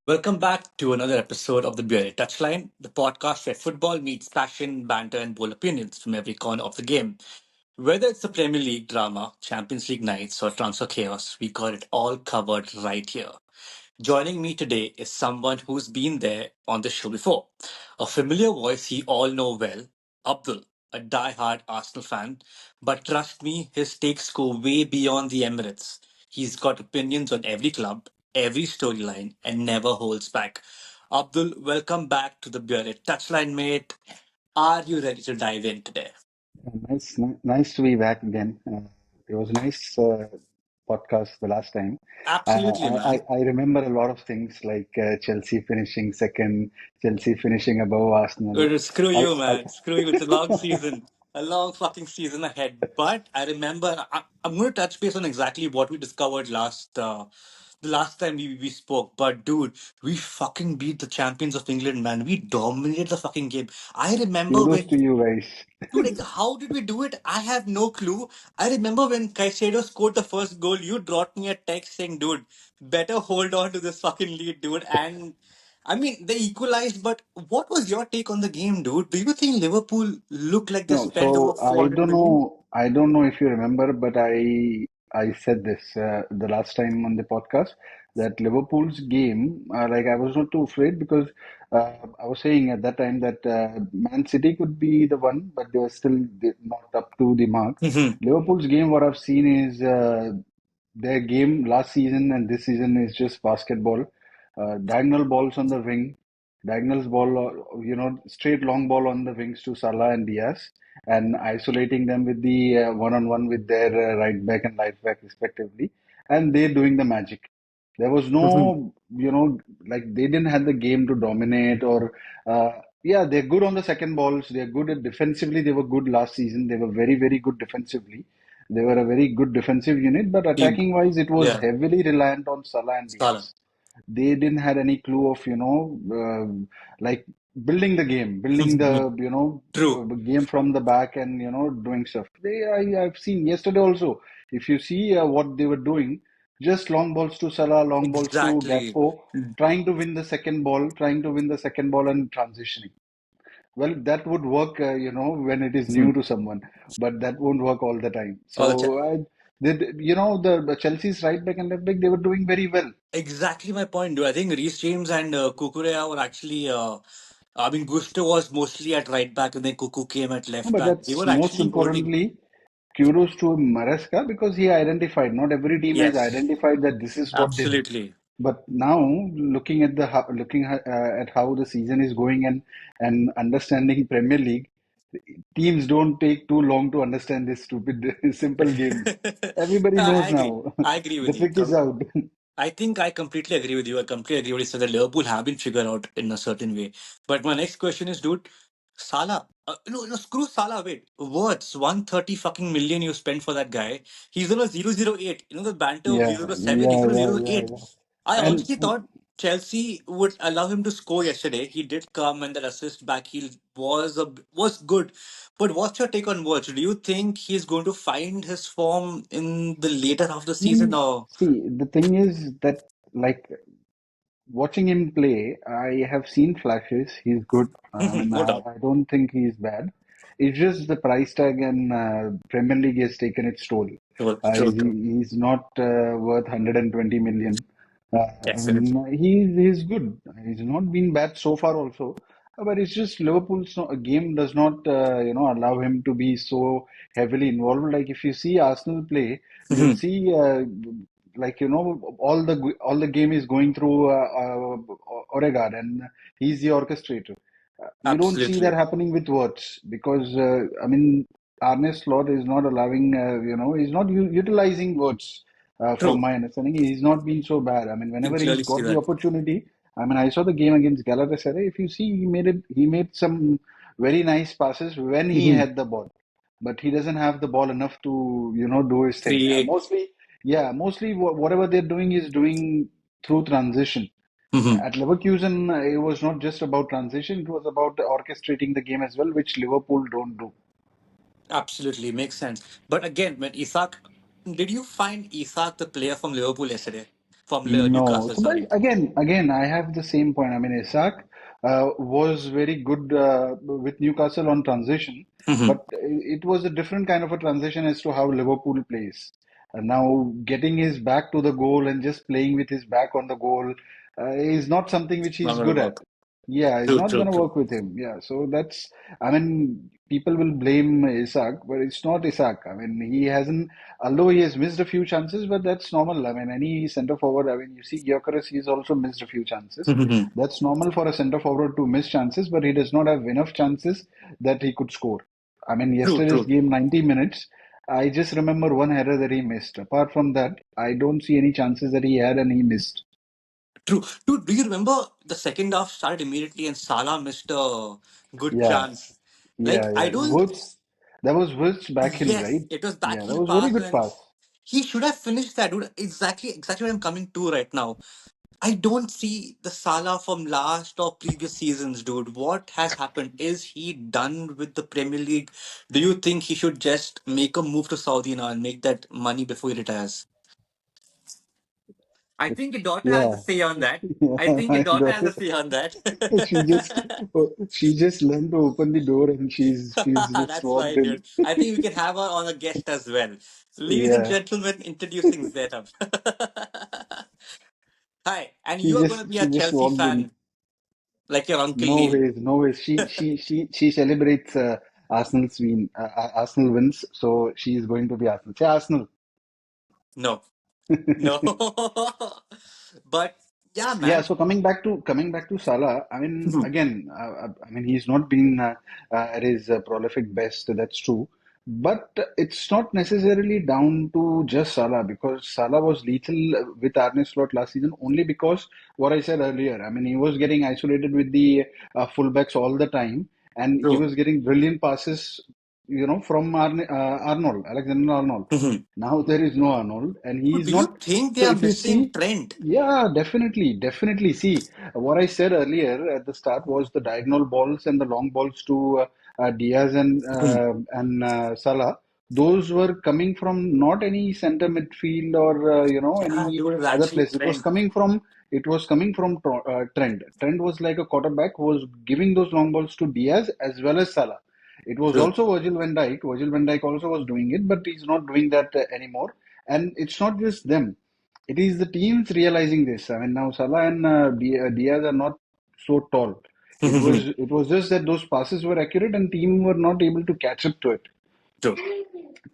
Welcome back to another episode of the Bearded Touchline, the podcast where football meets passion, banter, and bold opinions from every corner of the game. Whether it's the Premier League drama, Champions League nights, or transfer chaos, we got it all covered right here. Joining me today is someone who's been there on the show before. A familiar voice you all know well, Abdul, a die-hard Arsenal fan. But trust me, his takes go way beyond the Emirates. He's got opinions on every club, every storyline, and never holds back. Abdul, welcome back to the Bearded Touchline, mate. Are you ready to dive in today? Nice to be back again. It was a nice podcast the last time. Absolutely, man. I remember a lot of things like Chelsea finishing second, Chelsea finishing above Arsenal. Screw I, you, I man. Screw you. It's a long season, a long fucking season ahead. But I remember, I'm going to touch base on exactly what we discovered the last time we spoke. But dude, we fucking beat the champions of England, man. We dominated the fucking game. I remember kudos to when, you guys. dude, like, how did we do it? I have no clue. I remember when Caicedo scored the first goal, you dropped me a text saying, dude, better hold on to this fucking lead, dude. And I mean, they equalized, but what was your take on the game, dude? Do you think Liverpool looked like they No, spent over so I 400 don't million? know. I don't know if you remember, but I said this the last time on the podcast that Liverpool's game, like I was not too afraid because I was saying at that time that Man City could be the one, but they were still not up to the mark. Hmm. Liverpool's game, what I've seen is their game last season and this season is just basketball. Diagonal balls on the wing, diagonals ball, straight long ball on the wings to Salah and Diaz, and isolating them with the one-on-one with their right back and left back respectively, and they're doing the magic. There was Hmm. no, like they didn't have the game to dominate or, yeah, they're good on the second balls. They're good at defensively. They were good last season. They were very, very good defensively. They were a very good defensive unit, but Team. attacking wise, it was Yeah. heavily reliant on Salah and Salah. Diaz. They didn't had any clue of, like building the game, building Mhm. the, True. game from the back and, doing stuff. I've seen yesterday also. If you see what they were doing, just long balls to Salah, long balls to Exactly. Gakpo, trying to win the second ball, trying to win the second ball and transitioning. Well, that would work, when it is new Mhm. to someone, but that won't work all the time. Oh, the So, the Chelsea's right back and left back, they were doing very well. Exactly my point, dude. I think Reece James and Kukurea were actually. I mean, Gusto was mostly at right back, and then Kuku came at No, left but back. They that's were most actually holding. importantly, kudos to Maresca because he identified. Not every team has Yes, identified that this is what they do. absolutely. But now, looking at how the season is going and understanding Premier League, teams don't take too long to understand this stupid simple games. Everybody I knows agree. now. I agree The with you. trick is out. I think I completely agree with you. I completely agree with you. So that Liverpool have been figured out in a certain way. But my next question is, dude, Salah. No, screw Salah. Wait, words 130 fucking million you spent for that guy. He's on a 008. You know the banter of Yeah, 007. He's yeah, on a yeah, zero yeah, 08. yeah. I And honestly thought Chelsea would allow him to score yesterday. He did come and that assist back heel was good. But what's your take on Watch? Do you think he's going to find his form in the later half of the season or see, the thing is that like watching him play, I have seen flashes. He's good. I mean, no doubt. I don't think he's bad. It's just the price tag and Premier League has taken its toll. True, true, true. He's not worth 120 million. Definitely. He's good. He's not been bad so far also. But it's just Liverpool's game does not allow him to be so heavily involved. Like if you see Arsenal play, you'll Mhm. see all the game is going through Odegaard and he's the orchestrator. You don't see that Absolutely. happening with words because I mean Arne Slot is not allowing he's not utilizing words from True. my understanding. He's not been so bad. I mean You can whenever he's clearly see got the that. opportunity. I mean I saw the game against Galatasaray. If you see he made some very nice passes when he Mhm. had the ball, but he doesn't have the ball enough to do his thing. Create. Mostly whatever they're doing is doing through transition. Mhm. At Leverkusen, it was not just about transition, it was about orchestrating the game as well, which Liverpool don't do. Absolutely. Makes sense. But again, when Isak, did you find Isak the player from Liverpool yesterday? from No. Newcastle. So, but Sorry. again, I have the same point. I mean, Isaac was very good with Newcastle on transition, Hmm. but it was a different kind of a transition as to how Liverpool plays. And now getting his back to the goal and just playing with his back on the goal is not something which Not he's gonna good at. work. Yeah, it's True, not true, going to true. work with him. Yeah, so that's, I mean, people will blame Isaac, but it's not Isaac. I mean, he hasn't, although he has missed a few chances, but that's normal. I mean, any centre forward, I mean, you see Gyökeres, he's also missed a few chances. Hmm. That's normal for a centre forward to miss chances, but he does not have enough chances that he could score. I mean, True, yesterday's true. game, 90 minutes, I just remember one error that he missed. Apart from that, I don't see any chances that he had and he missed. True. Do you remember the second half started immediately and Salah missed a good Yeah, chance? Like, yeah, I yeah. don't. Woods, that was Woods backheel, Yes, right? it was Yeah, that backheel was very pass, good and pass. he should have finished that, dude. Exactly what I'm coming to right now. I don't see the Salah from last or previous seasons, dude. What has happened? Is he done with the Premier League? Do you think he should just make a move to Saudi now and make that money before he retires? I think your daughter has a Yeah, say on that. I yeah, think your my daughter has a daughter. say on that. She just she just learned to open the door and she's just That's walked fine, in. dude. I think we can have her on a guest as well. Ladies and Yeah, gentlemen, introducing Zainab. Hi, and she you are going to just be a she just Chelsea walked in. fan, like your uncle No Neil. ways, no ways. She celebrates Arsenal wins, so she is going to be Arsenal. Say Arsenal. No, no. But yeah, Yeah, man. so coming back to Salah, I mean, Mhm. again, I mean, he's not been at his prolific best. That's true, but it's not necessarily down to just Salah because Salah was lethal with Arne Slot last season only because what I said earlier. I mean, he was getting isolated with the fullbacks all the time, and he True. was getting brilliant passes, from Arnold, Alexander Arnold. Mhm. Now there is no Arnold, and he Dude, is do you not. think they So are if you missing see. Trent? Yeah, definitely, definitely. See, what I said earlier at the start was the diagonal balls and the long balls to Diaz Mhm. and Salah. Those were coming from not any center midfield or Yeah, any dude, it was other actually place. Trent. It was coming from Trent. Trent was like a quarterback who was giving those long balls to Diaz as well as Salah. It was True. also Virgil van Dijk. Virgil van Dijk also was doing it, but he's not doing that anymore. And it's not just them. It is the teams realizing this. I mean, now Salah and Diaz are not so tall. It was just that those passes were accurate and team were not able to catch up to it True.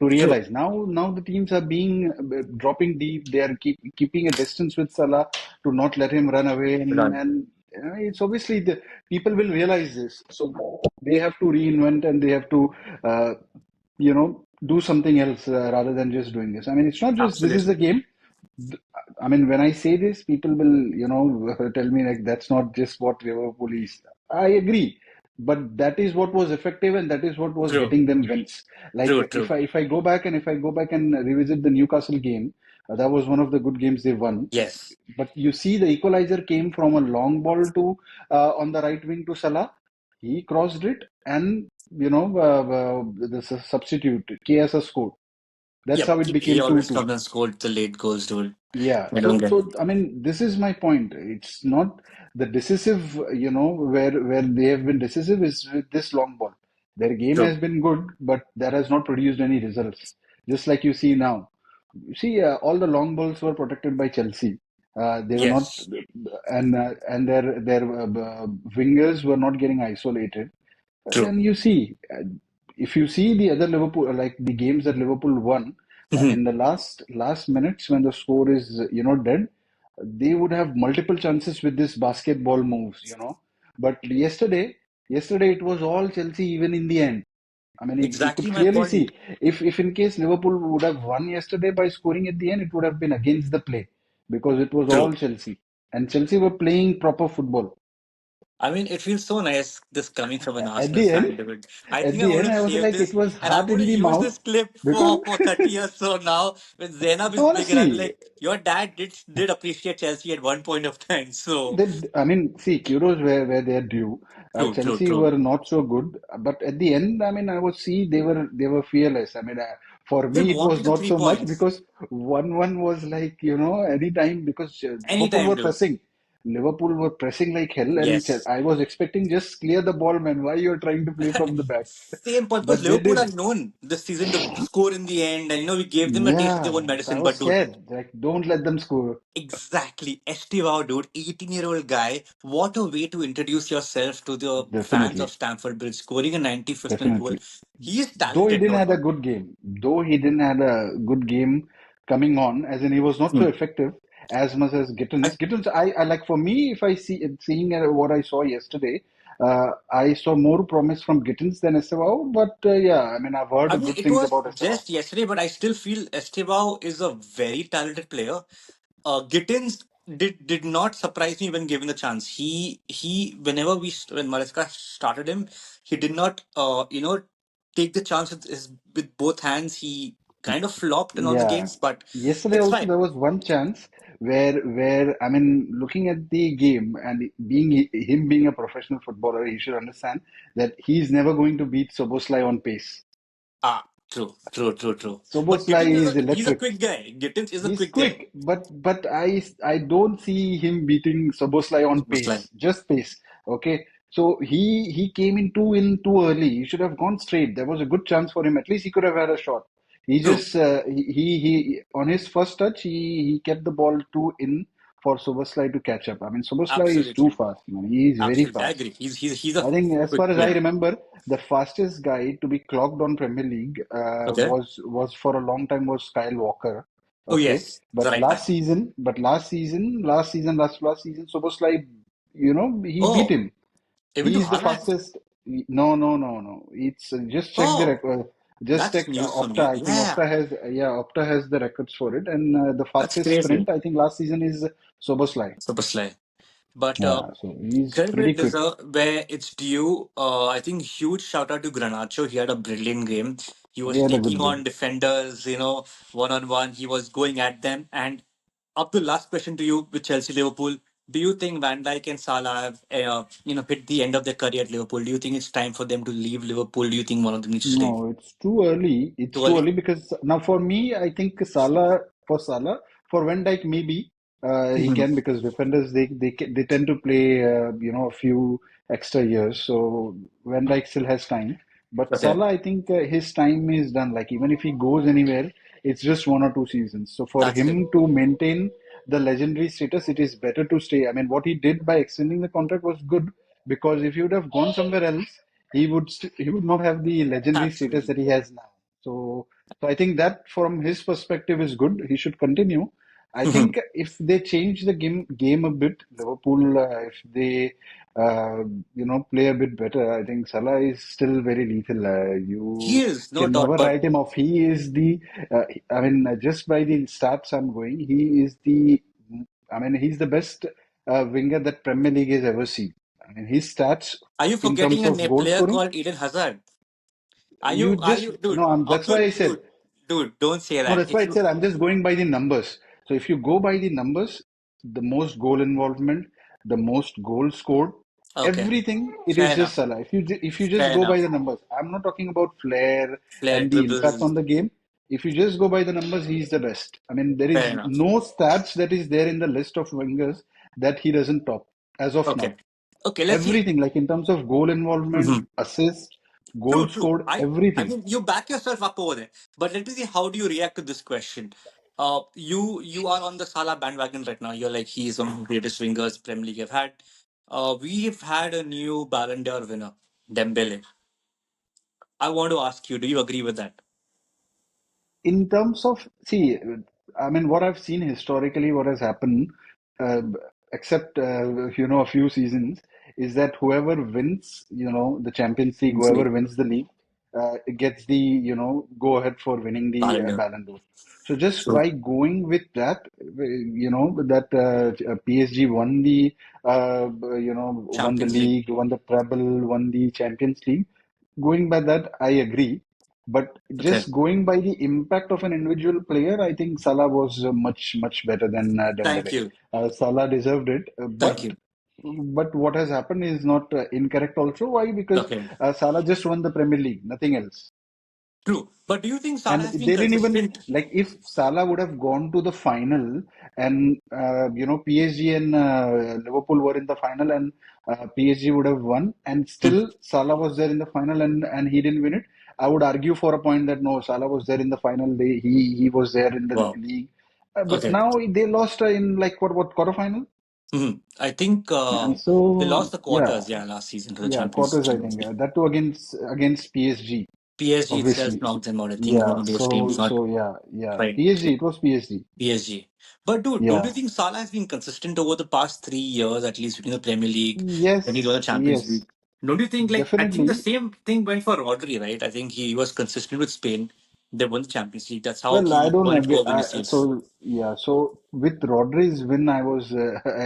to True. realize. Now the teams are being dropping deep. They are keeping a distance with Salah to not let him run away, Done. and it's obviously the people will realize this. So they have to reinvent and they have to uh, do something else rather than just doing this. I mean, it's not just this is the Absolutely. game. I mean, when I say this, people will, tell me like that's not just what Liverpool is. I agree, but that is what was effective and that is what was True. getting them wins. Like True. if True. I go back and if I go back and revisit the Newcastle game, that was one of the good games they won. Yes. But you see, the equalizer came from a long ball to on the right wing to Salah. He crossed it, and the substitute KSS scored. That's Yep. how it He became two always two. comes and scores the late goals, dude. Yeah, I don't get it. so I mean, this is my point. It's not the decisive, where they have been decisive is with this long ball. Their game True. has been good, but that has not produced any results. Just like you see now. You see, all the long balls were protected by Chelsea. They were not, Yes. and their wingers were not getting isolated. True. Then you see, if you see the other Liverpool, like the games that Liverpool won, Mhm. in the last minutes when the score is dead, they would have multiple chances with this basketball moves. But yesterday it was all Chelsea even in the end. I mean, you Exactly could my clearly point. see if in case Liverpool would have won yesterday by scoring at the end, it would have been against the play because it was True. all Chelsea and Chelsea were playing proper football. I mean, it feels so nice this coming from an At Arsenal the fan, end, dude. I at think I'm the going end, to I was save like, it this was and I'm hot going in to the use mouth this clip because for 30 years. So now when Zainab is bigger, I'm honestly, like, your dad did appreciate Chelsea at one point of time. So I mean, see, kudos where they're due. true, true, Chelsea true. were not so good, but at the end, I mean, I was see they were fearless. I mean, For They me, it was wanted the not three so much points. because 1-1 was like, anytime because Liverpool Anytime, were dude. pressing. Liverpool were pressing like hell, and Yes. I was expecting just clear the ball, man. Why you're trying to play from the back? Same point because But they Liverpool are did. known this season to score in the end, and we gave them a taste of their own Yeah, so I medicine. was But dude, scared. Like, don't let them score. exactly, Estivao, dude, 18-year-old guy. What a way to introduce yourself to the fans of Definitely, Stamford Bridge, scoring a 95th minute goal. definitely. He is Though he talented, didn't no had a doubt. good game, though he didn't had a good game coming on, as in he was not so Hmm. effective as much as I, Gittins. Gittins, I like for me, if I seeing what I saw yesterday, I saw more promise from Gittins than Estevao. But yeah, I mean, I've I heard mean, good it things was about Estevao. just yesterday, but I still feel Estivao is a very talented player. Gittins did not surprise me when given the chance. He whenever when Maresca started him, he did not take the chance with both hands. He kind of flopped in all the Yeah. games, but Yesterday it's also fine. there was one chance where I mean looking at the game and being him being a professional footballer, he should understand that he's never going to beat Soboslai on pace. Ah, true. But Soboslai Gittins is he's a electric. quick guy. Gittins is a He's quick guy. quick, but I don't see him beating Soboslai on Muslim. pace, just pace. Okay, so he came in too early. He should have gone straight. There was a good chance for him. At least he could have had a shot. He True. just he on his first touch he kept the ball too in for Soboslai to catch up. I mean Soboslai is too Absolutely. fast, man. He is very Absolutely. I fast. agree. He's a I think, as far quick as I player. remember, the fastest guy to be clocked on Premier League Okay. was for a long time was Kyle Walker. Oh Okay, yes. The but right back. last season, Soboslai, he beat Oh, him. even to He is the Haaland. fastest. No, no, no, no. It's just check the Oh, record. Just that's check news for Opta. me. I think Yeah, Opta has Opta has the records for it, and the that's fastest crazy. sprint I think last season is Soboslai. Super Slay. But Yeah, so he's credit where pretty it quick. deserved, where it's due. I think huge shout out to Granacho. He had a brilliant game. He He was had a taking good on game. defenders, one on one. He was going at them. And up to last question to you with Chelsea Liverpool. Do you think Van Dijk and Salah have, hit the end of their career at Liverpool? Do you think it's time for them to leave Liverpool? Do you think one of them needs to stay? No, it's too early. It's Too too early? early because now for me, I think Salah, for Van Dijk maybe he Mhm. can because defenders they tend to play a few extra years. So Van Dijk still has time. But Okay. Salah, I think his time is done. Like even if he goes anywhere, it's just 1 or 2 seasons. So for That's true. him to maintain the legendary status, it is better to stay. I mean, what he did by extending the contract was good because if he would have gone somewhere else he would not have the legendary status Absolutely. that he has now. So I think that from his perspective is good. He should continue. I think if they change the game a bit, Liverpool, if they play a bit better, I think Salah is still very lethal. He You is, no can doubt. never But write him off. He is I mean, just by the stats I'm going, he is he's the best winger that Premier League has ever seen. I mean, his stats are you in forgetting terms a of goal player scoring, called Eden Hazard? you Dude? no, that's why Abdul, I said dude, don't say no, that. that's why If I you said I'm just going by the numbers. So if you go by the numbers, the most goal involvement, the most goals scored, okay, everything, it fair is just enough, Salah. If you just fair go by enough. the numbers, I'm not talking about flair Flair, and the impact dribbles, on the game. If you just go by the numbers, he's the best. I mean, there fair is enough. no stats that is there in the list of wingers that he doesn't top as of Okay, now. okay. Let's see. Everything, like in terms of goal involvement, Mhm. assist, goal True. scored, I everything. mean, you back yourself up over there. But let me see. How do you react to this question? You are on the Salah bandwagon right now. You're like he's one of the greatest wingers Premier League have had. We've had a new Ballon d'Or winner, Dembele. I want to ask you, do you agree with that? In terms of, see, I mean, what I've seen historically, what has happened, uh, except, a few seasons, is that whoever wins, the Champions League, Kingsley, whoever wins the league, gets the, go ahead for winning the Ballon d'Or. Ballon d'Or. So just True. by going with that, that PSG won won the Champions League. league, won the treble, won the Champions League. Going by that, I agree. But Okay. just going by the impact of an individual player, I think Salah was much better than Thank Dembele. you. Salah deserved it, Thank you. but what has happened is not incorrect also. Why? Because Okay. Salah just won the Premier League, nothing else. True. But do you think Salah And has been they didn't even consistent? like if Salah would have gone to the final and PSG and Liverpool were in the final and PSG would have won and Mhm. still Salah was there in the final and he didn't win it. I would argue for a point that no, Salah was there in the final. He was there in the Wow. league, but Okay. now they lost in like what quarterfinal? I think And they so lost the yeah, quarters, yeah, last season to the yeah, Champions quarters I think League. that too against PSG PSG itself obviously. knocked them out. I think one Yeah, of those teams not yeah. right. PSG, it was PSG. PSG. But dude, don't you Yeah. think Salah has been consistent over the past 3 years, at least in the Premier League, when he got the Yes, Champions yes, League? Don't you think, like, I think the definitely. same thing went for Rodri, right? I think he was consistent with Spain. They won the Champions League. That's how Well, I he don't got it agree. over Vinicius. So with Rodri's win, I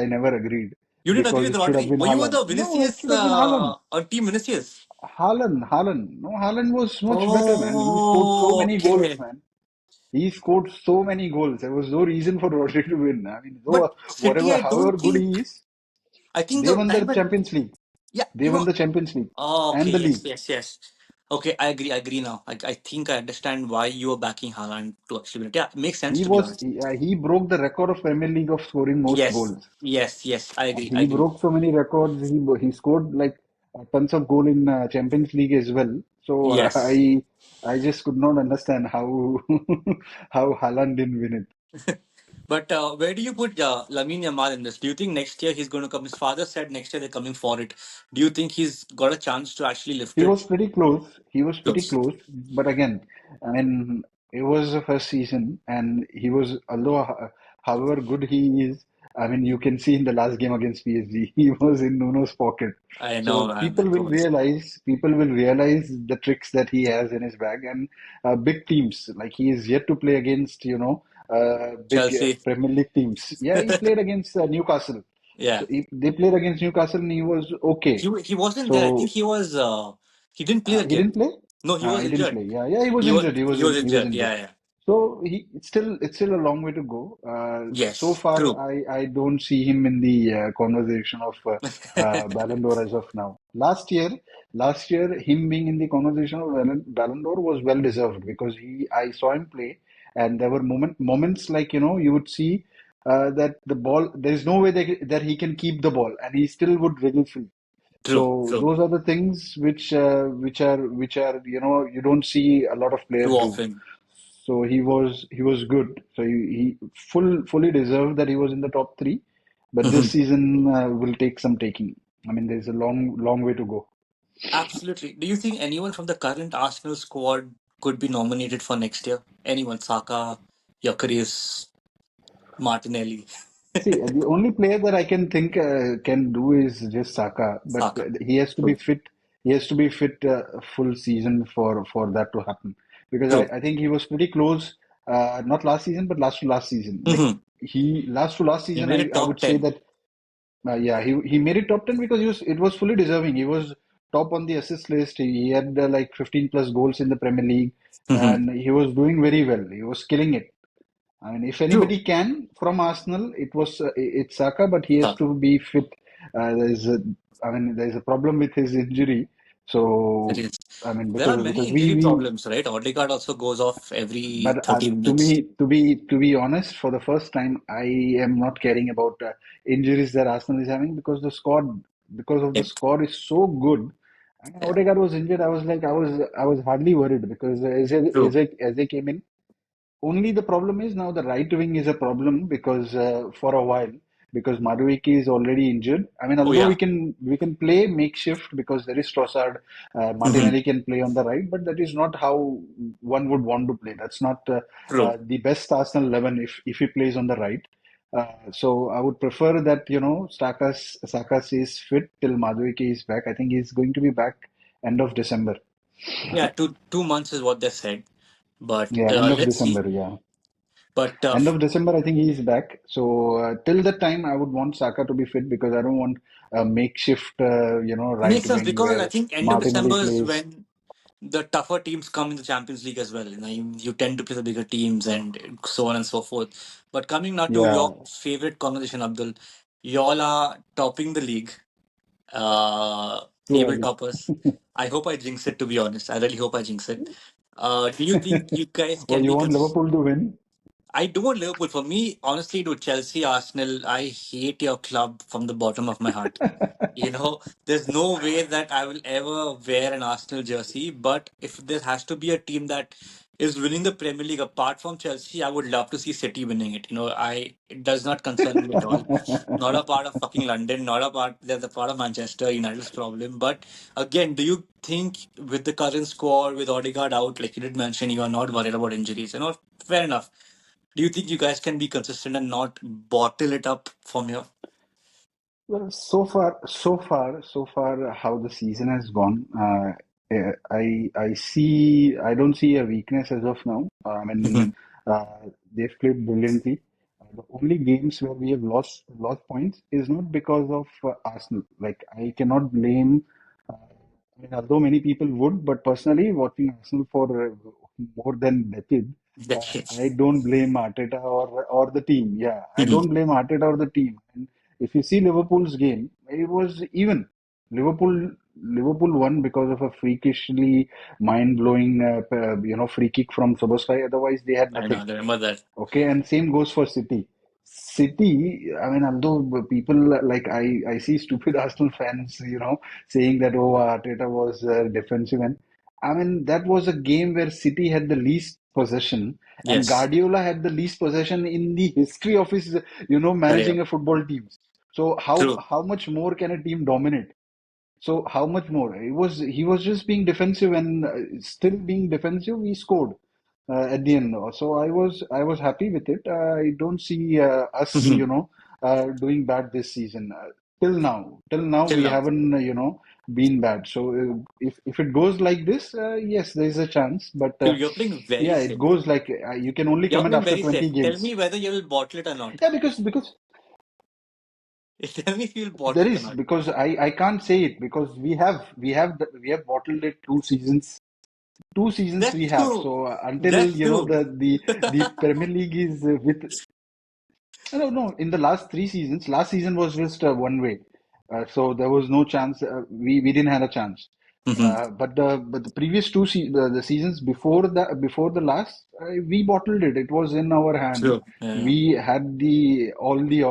never agreed You didn't agree because with it should have Rodri, been but you were Haaland. the No, it Vinicius should have been Haaland. on Team Vinicius. Haaland. No, Haaland was much better, man. He scored so Oh, many goals, okay. man. He scored so many goals. There was no reason for Rodri to win. I mean, But though, City, whatever, I don't however good think. he is, I think they the won the time when. Champions League. Yeah, They won the Champions League Oh, okay, and the yes, league. yes, yes. Okay, I agree now. I think I understand why you are backing Haaland to actually win it. Yeah, it makes sense to be honest. He broke the record of Premier League of scoring most Yes, goals. yes, yes. I agree. I He agree. broke so many records. He scored like tons of goal in Champions League as well. So Yes. I just could not understand how how Haaland didn't win it. But where do you put Lamine Yamal in this? Do you think next year he's going to come? His father said next year they're coming for it. Do you think he's got a chance to actually lift He it? was pretty close. He was pretty Close. close. But again, I mean, it was the first season, and he was, although however good he is, I mean, you can see in the last game against PSG, he was in Nuno's pocket. I know, So man. That was people will realize the tricks that he has in his bag, and big teams like he is yet to play against, big Chelsea. Premier League teams. Yeah, he played against Newcastle. Yeah. So they played against Newcastle, and he was okay. He wasn't there. I think So he was he didn't play the he game. didn't play. No, he was He didn't injured. play. Yeah. He was He was injured. he was He was injured. injured. Yeah, yeah. So it's still a long way to go. So Yes, far, true. I don't see him in the conversation of Ballon d'Or as of now. Last year, him being in the conversation of Ballon d'Or was well deserved because I saw him play, and there were moments like you would see that the ball. There is no way that he can keep the ball, and he still would wriggle free. True, So true. those are the things which are you don't see a lot of Too players do. often. So he was good. So he fully deserved that he was in the top three. But this Mhm. season will take some taking. I mean, there's a long way to go. Absolutely. Do you think anyone from the current Arsenal squad could be nominated for next year? Anyone? Saka, Gyökeres, Martinelli, See, the only player that I can think can do is just Saka, but Saka. he has to be True, fit. He has to be fit full season for that to happen. Because true. I think he was pretty close, not last season, but last to last season. Like Hmm. he last to last He season, made it I top would say 10. that yeah, he made it top 10 because it was fully deserving. He was top on the assist list. He had like 15 plus goals in the Premier League, Hmm. and he was doing very well. He was killing it. I mean, if True. anybody can from Arsenal, it's Saka, but he has Saka. to be fit. I mean, there's a problem with his injury. It So, is. I mean, There are many because injury we problems, right? Odegaard also goes off every but 30 minutes. to be honest, for the first time, I am not caring about injuries that Arsenal is having because of the Yep. score is so good. And Yeah. Odegaard was injured. I was hardly worried because True. as they came in. Only the problem is now the right wing is a problem because for a while because Madueke is already injured. I mean, Oh although yeah. we can play makeshift because there is Trossard, Hmm. Martinelli can play on the right, but that is not how one would want to play. That's not True. the best Arsenal 11 if he plays on the right. So I would prefer that Saka stays fit till Madueke is back. I think he's going to be back end of December. Yeah, 2 months is what they said. But Yeah, end of let's see. December. Yeah. But End of December, I think he's back. So till that time, I would want Saka to be fit because I don't want a makeshift, right makes sense wing because I where think end of Martinelli December is plays. when the tougher teams come in the Champions League as well. You tend to play the bigger teams and so on and so forth. But coming now to Yeah, your favorite conversation, Abdul, y'all are topping the league, too table early. toppers. I hope I jinx it, to be honest. I really hope I jinx it. Do you think you guys Well, can you be want Liverpool to win? I don't want Liverpool. For me, honestly, to Chelsea, Arsenal, I hate your club from the bottom of my heart. There's no way that I will ever wear an Arsenal jersey. But if there has to be a team that is winning the Premier League apart from Chelsea, I would love to see City winning it. It does not concern me at all. Not a part of fucking London, not a part, they're the part of Manchester United's problem. But again, do you think with the current squad, with Odegaard out, like you did mention, you are not worried about injuries? Fair enough. Do you think you guys can be consistent and not bottle it up from here? Well, so far, how the season has gone, I don't see a weakness as of now. I mean, Mhm. they've played brilliantly. The only games where we have lost points is not because of Arsenal. Like I cannot blame. I mean, although many people would, but personally, watching Arsenal for more than a decade, I Decades. don't blame Arteta or the team. Yeah, I Mhm. don't blame Arteta or the team. And if you see Liverpool's game, it was even. Liverpool won because of a freakishly mind-blowing, free kick from Soboslai. Otherwise, they had I know, nothing. I remember that. Okay, and same goes for City. City, I mean, although people like I see stupid Arsenal fans, saying that, oh, Arteta was defensive, and I mean, that was a game where City had the least possession, and Yes, Guardiola had the least possession in the history of his, career. managing a football team. So how True. how much more can a team dominate? So how much more? He was just being defensive and still being defensive. He scored at the end. So I was happy with it. I don't see us, Mhm. doing bad this season. Till now Till we now. haven't, been bad. So if it goes like this, yes, there is a chance. But You're playing very yeah, it safe. goes like you can only You're comment playing after very 20 safe. Tell games. me whether you will bottle it or not. Yeah, because Tell me if you'll there bottle it or is not. because I can't say it because we have bottled it 2 seasons. 2 seasons we That's have. true. So until That's true. the Premier League is with no, in the last 3 seasons, last season was just one way. So there was no chance. We didn't have a chance. Mhm. But the previous the seasons before the last, we bottled it. It was in our hand. True. Yeah. We had the all the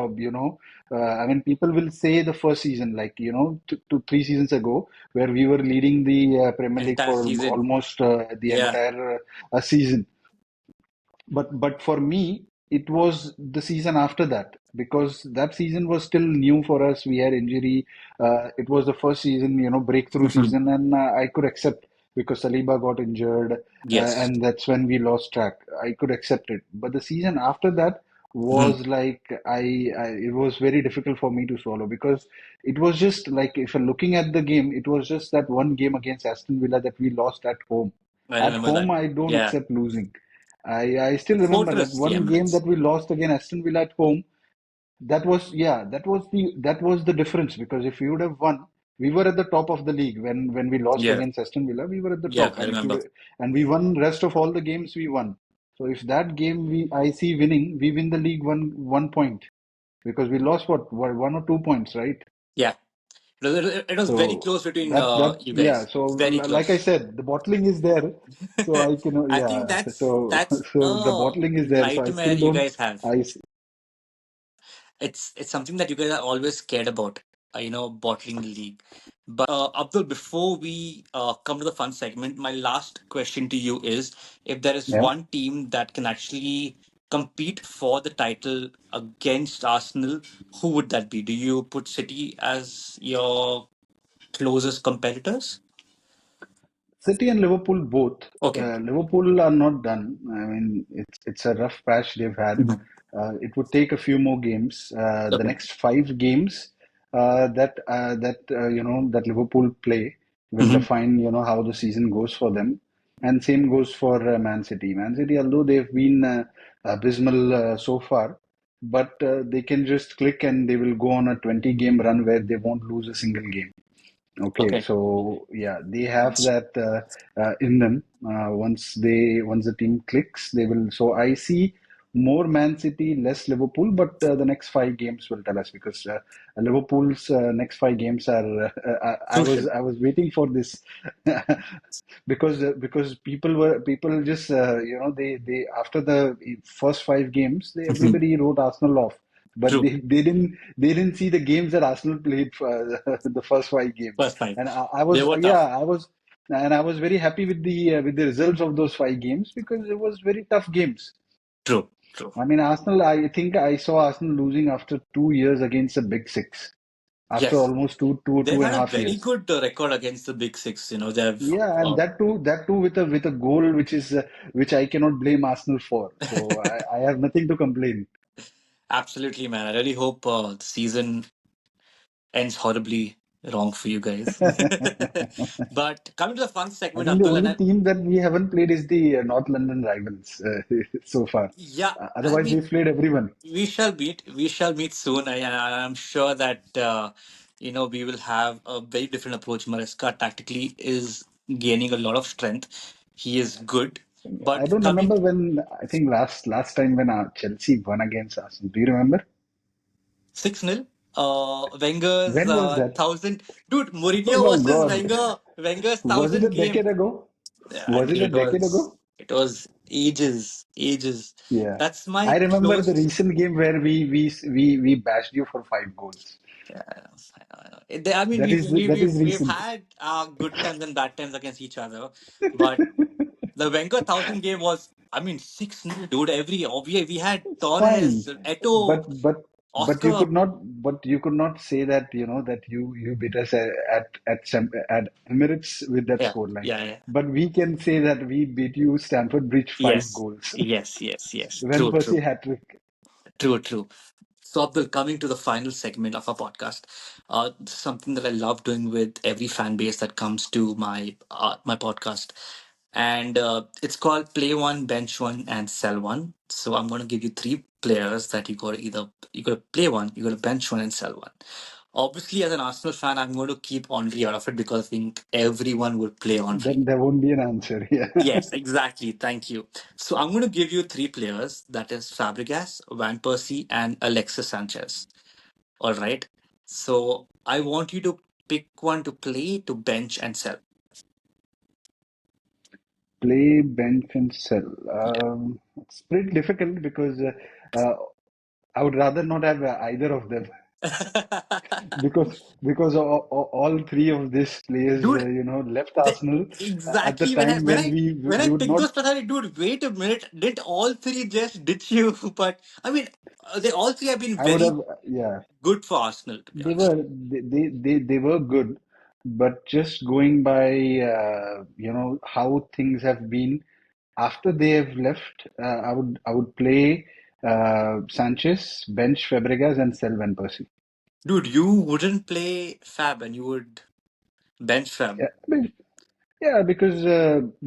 I mean, people will say the first season, like 3 seasons ago, where we were leading the Premier League Entire for season. almost the Yeah. entire season. But for me, it was the season after that because that season was still new for us. We had injury. It was the first season, breakthrough Mhm. season, and I could accept because Saliba got injured, Yes. and that's when we lost track. I could accept it. But the season after that Mhm. was like it was very difficult for me to swallow because it was just like if you're looking at the game, it was just that one game against Aston Villa that we lost at home. I At remember that. home, I don't Yeah. accept losing. I still remember that Fortress, the one game Emirates. that we lost against Aston Villa at home. That was the difference because if we would have won, we were at the top of the league when we lost Yeah. against Aston Villa. We were at the Yeah, top, I and if remember. you and we won rest of all the games we won. So if that game I see winning, we win the league one point because we lost what 1 or 2 points, right? Yeah. It was very So close between you yeah. guys. So Very like I close. said, the bottling is there, so I can I think yeah. that's So that's so the a bottling is there. So I nightmare still you don't. guys have. I It's something that you guys are always scared about, bottling the league. But Abdul, before we come to the fun segment, my last question to you is: if there is yeah. one team that can actually compete for the title against Arsenal, who would that be? Do you put City as your closest competitors? City and Liverpool both. Okay. Liverpool are not done. I mean, it's a rough patch they've had. Mhm. It would take a few more games. The Okay. next 5 games that Liverpool play will Mhm. define how the season goes for them. And same goes for Man City. Man City, although they've been abysmal so far, but they can just click and they will go on a 20-game run where they won't lose a single game. Okay, Okay. so yeah, they have that in them. Once the team clicks, they will. So I see more Man City, less Liverpool, but the next 5 games will tell us because Liverpool's next 5 games are. Crucial. I was waiting for this because people just they after the first 5 games Mhm. everybody wrote Arsenal off, but True. they didn't see the games that Arsenal played for the first 5 games, First five. and They were tough. I was very happy with the results of those 5 games because it was very tough games. True. True. I mean, Arsenal, I think I saw Arsenal losing after 2 years against the Big Six, after Yes. almost They've two and had a a half very years. good record against the big six. They've Yeah, and that too with a goal which I cannot blame Arsenal for. So I have nothing to complain. absolutely, man. I really hope the season ends horribly wrong for you guys. But coming to the fun I segment, think the Abdul, and only team that we haven't played is the North London Rivals so far. yeah, I Otherwise, mean, we've played everyone. we shall meet. We shall meet soon. I'm sure that we will have a very different approach. Maresca tactically is gaining a lot of strength. He is good, I but don't coming remember when I think last time when Chelsea won against Arsenal. Do you remember? 6-0. Wenger's When was that? thousand. Dude, Oh Mourinho my versus God. Wenger. Wenger's Was it a thousand decade game. ago? Yeah, I Was mean, it a decade ago? it was ages, ages. Yeah. That's I my remember the close. recent game where we bashed you for 5 goals. Yeah, I know, I know. I mean, That is we've recent. had good times and bad times against each other, but the Wenger thousand game was, I mean, 6-0, dude. We had Fine. Torres, Eto, But Oscar. you could not say that that you beat us at Emirates with that Yeah, scoreline. yeah, yeah. But we can say that we beat you Stamford Bridge five Yes, goals. yes, yes, yes. Van True, Persie true, hat trick. true, true. So, Abdul, coming to the final segment of our podcast, this is something that I love doing with every fan base that comes to my podcast, and it's called Play One, Bench One, and Sell One. So, I'm going to give you three players that you got to play one, you got to bench one, and sell one. Obviously, as an Arsenal fan, I'm going to keep Henry out of it because I think everyone would play Henry. Then there won't be an answer. Yeah. Yes, exactly. Thank you. So I'm going to give you three players. That is Fabregas, Van Persie, and Alexis Sanchez. All right. So I want you to pick one to play, to bench, and sell. Play, bench, and sell. Yeah. It's pretty difficult because I would rather not have either of them because all three of these players, Dude, left Arsenal at the exactly. time when When I we would picked not. those players, I said, dude, wait a minute. Didn't all three just ditch you? But I mean, they all three have been I would very have, yeah. good for Arsenal, to be They honest. were they were good, but just going by how things have been after they have left, I would play Sanchez, bench Fabregas, and sell Van Persie. Dude, you wouldn't play Fab and you would bench Fab. Yeah, yeah, because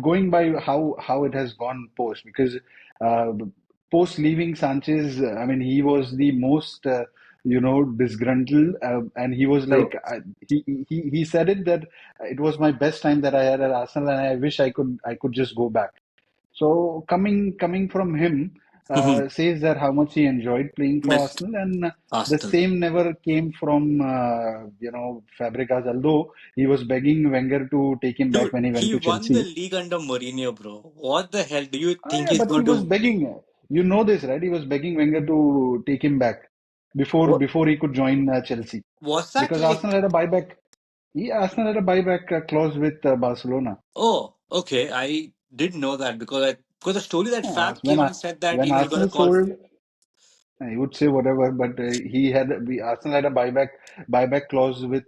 going by how it has gone post, because uh, post leaving Sanchez, I mean he was the most disgruntled, and he was like he said it that it was my best time that I had at Arsenal, and I wish I could just go back. So coming from him says that how much he enjoyed playing for Missed Arsenal, and the Arsenal. same never came from Fabregas. Although he was begging Wenger to take him back Dude, when he went he to won the Chelsea. league under Mourinho, bro. What the hell? Do you Ah, think yeah, he's but he going was to? begging. You know this, right? He was begging Wenger to take him back What before he could join Chelsea was that because Arsenal like? had a buyback. Yeah, Arsenal had a buyback clause with Barcelona. Oh, okay. I didn't know that because the story that Yeah, Fab came out and said that when he got a Arsenal call. sold. He would say whatever, but Arsenal had a buyback clause with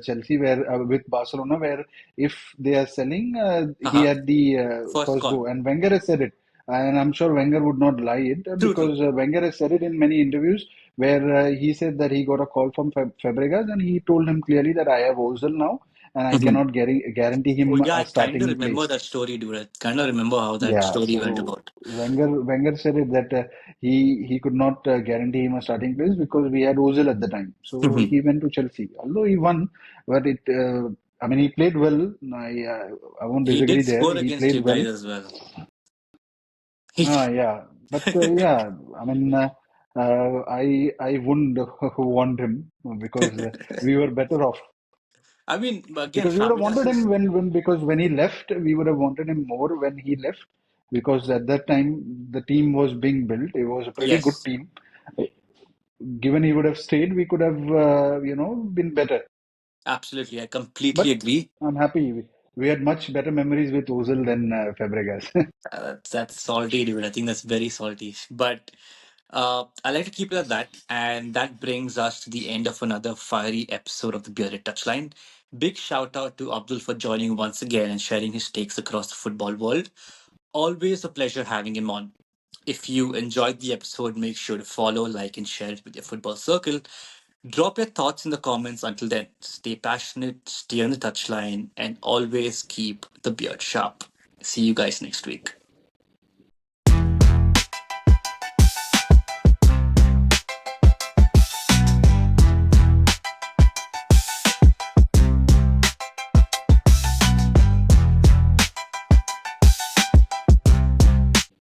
Chelsea where with Barcelona where if they are selling, he Uh-huh. had the First first call. go, and Wenger has said it, and I'm sure Wenger would not lie it True, true. because Wenger has said it in many interviews where he said that he got a call from Fabregas and he told him clearly that I have Ozil now and I Mhm. cannot guarantee Oh him yeah, I a kind of starting remember place. that story, dude. I kind of remember how that Yeah, story went so about. Wenger said it that he could not guarantee him a starting place because we had Ozil at the time. So Mhm. he went to Chelsea. Although he won, but I mean he played well. I won't He disagree did there. score He against played you well. guys as well. Yeah. But yeah, I mean, I wouldn't want him because we were better off. I mean, again, Because we would have wanted Fabregas him is when because when he left, we would have wanted him more when he left. Because at that time the team was being built. It was a pretty good yes, team. Given he would have stayed, we could have been better. absolutely. I completely But agree. I'm happy. We had much better memories with Ozil than Fabregas. That's salty, dude. I think that's very salty. But I like to keep it at that. And that brings us to the end of another fiery episode of the Bearded Touchline. Big shout out to Abdul for joining once again and sharing his takes across the football world. Always a pleasure having him on. If you enjoyed the episode, make sure to follow, like, and share it with your football circle. Drop your thoughts in the comments. Until then, stay passionate, stay on the touchline, and always keep the beard sharp. See you guys next week.